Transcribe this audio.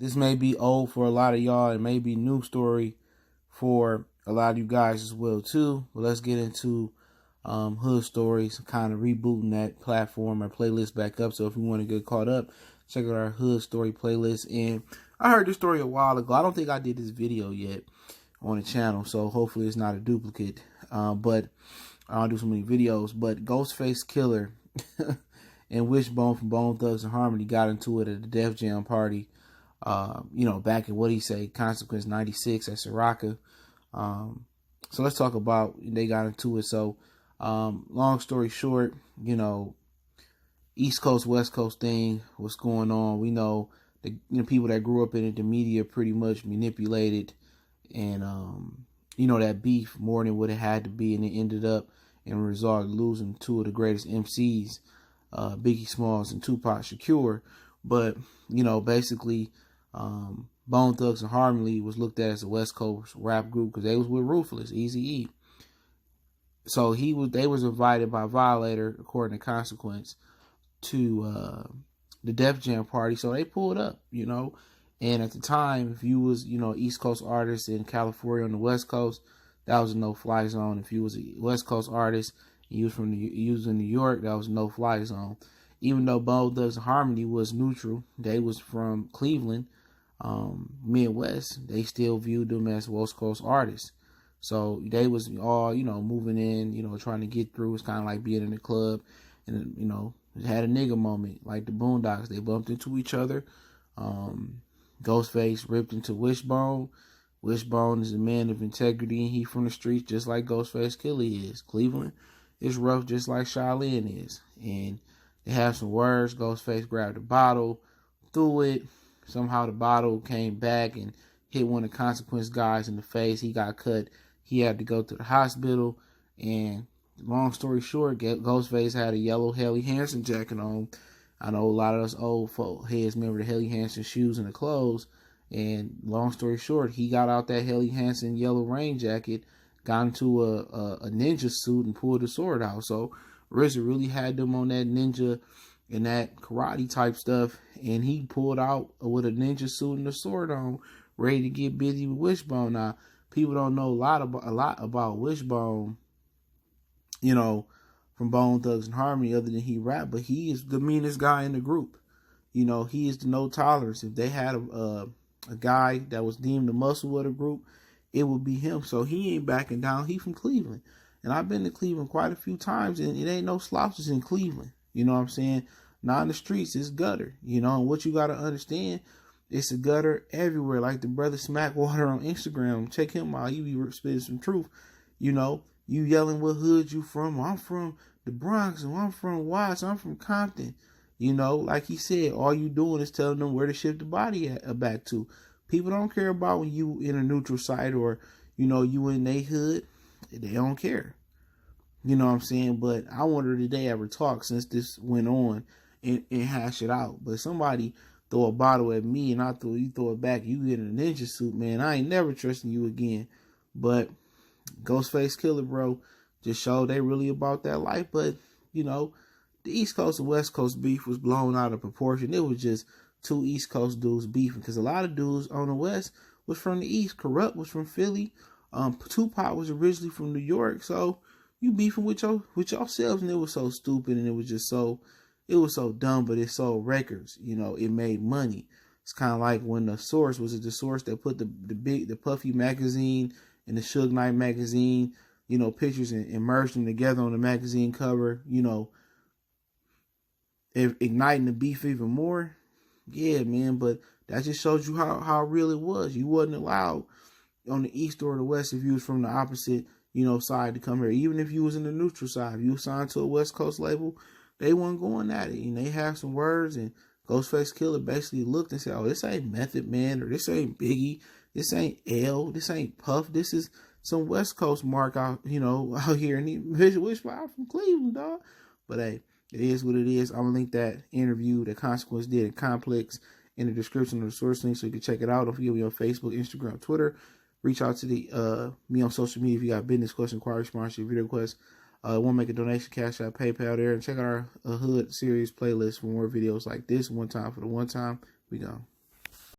this may be old for a lot of y'all. It may be new story for a lot of you guys as well too. But let's get into hood stories, kind of rebooting that platform or playlist back up. So if you want to get caught up, check out our hood story playlist. And I heard this story a while ago. I don't think I did this video yet on the channel, so hopefully it's not a duplicate. But I don't do so many videos. But Ghostface, Killah and Wishbone from Bone Thugs and Harmony got into it at the Def Jam party. Back in what he say, Consequence 96 at Siraka. So let's talk about, they got into it. So long story short, East Coast, West Coast thing, what's going on. We know the people that grew up in it, the media pretty much manipulated and, that beef more than what it had to be. And it ended up and resulted losing two of the greatest MCs, Biggie Smalls and Tupac Shakur. But, basically, Bone Thugs and Harmony was looked at as a West Coast rap group because they was with Ruthless, Eazy-E. So they was invited by Violator, according to Consequence, to the Def Jam party. So they pulled up, And at the time, if you was, East Coast artist in California on the West Coast, that was a no-fly zone. If you was a West Coast artist and you was in New York, that was a no-fly zone. Even though Bone Thugs and Harmony was neutral, they was from Cleveland, Midwest, they still viewed them as West Coast artists. So they was all, moving in, trying to get through. It's kind of like being in a club and, it had a nigga moment, like the Boondocks. They bumped into each other. Ghostface ripped into Wishbone. Wishbone is a man of integrity, and he from the streets just like Ghostface Killah is. Cleveland is rough just like Shaolin is. And they have some words. Ghostface grabbed a bottle, threw it. Somehow the bottle came back and hit one of the Consequence guys in the face. He got cut. He had to go to the hospital. And long story short, Ghostface had a yellow Helly Hansen jacket on. I know a lot of us old folk heads remember the Helly Hansen shoes and the clothes. And long story short, he got out that Helly Hansen yellow rain jacket, got into a ninja suit and pulled the sword out. So RZA really had them on that ninja and that karate type stuff. And he pulled out with a ninja suit and a sword on, ready to get busy with Wishbone. Now, people don't know a lot about Wishbone, from Bone Thugs and Harmony, other than he rap, but he is the meanest guy in the group. He is the no tolerance. If they had a guy that was deemed the muscle of the group, it would be him. So he ain't backing down. He from Cleveland. And I've been to Cleveland quite a few times, and it ain't no slouches in Cleveland. You know what I'm saying? Not in the streets, it's gutter. And what you got to understand, it's a gutter everywhere. Like the brother Smackwater on Instagram. Check him out. He be spitting some truth. You yelling what hood you from. I'm from the Bronx, and I'm from Watts. I'm from Compton. Like he said, all you doing is telling them where to ship the body back to. People don't care about when you in a neutral site or, you in they hood. They don't care. You know what I'm saying? But I wonder did they ever talk since this went on and hash it out. But somebody throw a bottle at me and you throw it back, you get in a ninja suit, man. I ain't never trusting you again. But Ghostface Killah, bro, just showed they really about that life. But, the East Coast and West Coast beef was blown out of proportion. It was just two East Coast dudes beefing. Because a lot of dudes on the West was from the East. Corrupt was from Philly. Tupac was originally from New York. So you beefing with yourselves, and it was so stupid, and it was so dumb, but it sold records. It made money. It's kind of like when the Source was the Source that put the Puffy magazine and the Suge Knight magazine, pictures and merged them together on the magazine cover, igniting the beef even more. Yeah, man, but that just shows you how real it was. You wasn't allowed on the East or the West if you was from the opposite, side to come here. Even if you was in the neutral side, if you was signed to a West Coast label, they weren't going at it. And they have some words, and Ghostface Killah basically looked and said, oh, this ain't Method Man, or this ain't Biggie, this ain't L, this ain't Puff, this is some West Coast mark out, out here. And he Wishbone from Cleveland, dog. But hey, it is what it is. I'm going to link that interview that Consequence did in Complex in the description of the source link so you can check it out. Don't forget me on Facebook, Instagram, Twitter. Reach out to me on social media if you got business question, inquiry, sponsorship, video requests. Want to make a donation, Cash App, PayPal there. And check out our Hood series playlist for more videos like this. One time for the one time. We gone.